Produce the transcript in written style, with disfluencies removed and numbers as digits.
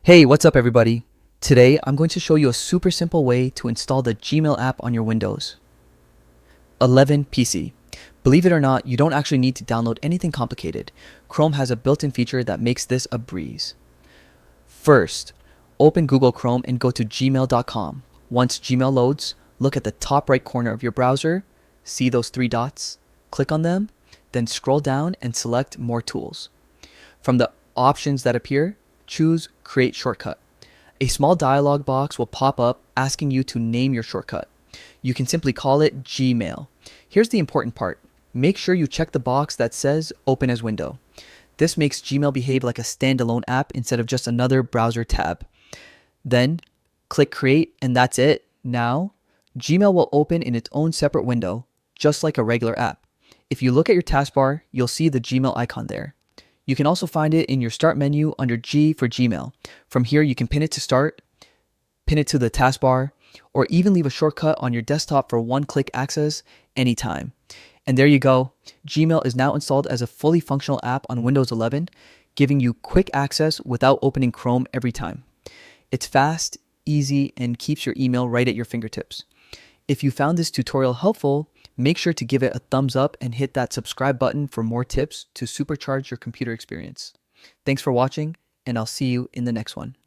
Hey, what's up everybody? Today I'm going to show you a super simple way to install the Gmail app on your Windows 11 PC. Believe it or not, you don't actually need to download anything complicated. Chrome has a built-in feature that makes this a breeze. First, open Google Chrome and go to gmail.com. Once Gmail loads, look at the top right corner of your browser, see those three dots, click on them, then scroll down and select More Tools. From the options that appear, choose Create Shortcut. A small dialog box will pop up asking you to name your shortcut. You can simply call it Gmail. Here's the important part. Make sure you check the box that says Open as Window. This makes Gmail behave like a standalone app instead of just another browser tab. Then click Create and that's it. Now, Gmail will open in its own separate window, just like a regular app. If you look at your taskbar, you'll see the Gmail icon there. You can also find it in your Start menu under G for Gmail. From here, you can pin it to Start, pin it to the taskbar, or even leave a shortcut on your desktop for one-click access anytime. And there you go. Gmail is now installed as a fully functional app on Windows 11, giving you quick access without opening Chrome every time. It's fast, easy, and keeps your email right at your fingertips. If you found this tutorial helpful, make sure to give it a thumbs up and hit that subscribe button for more tips to supercharge your computer experience. Thanks for watching, and I'll see you in the next one.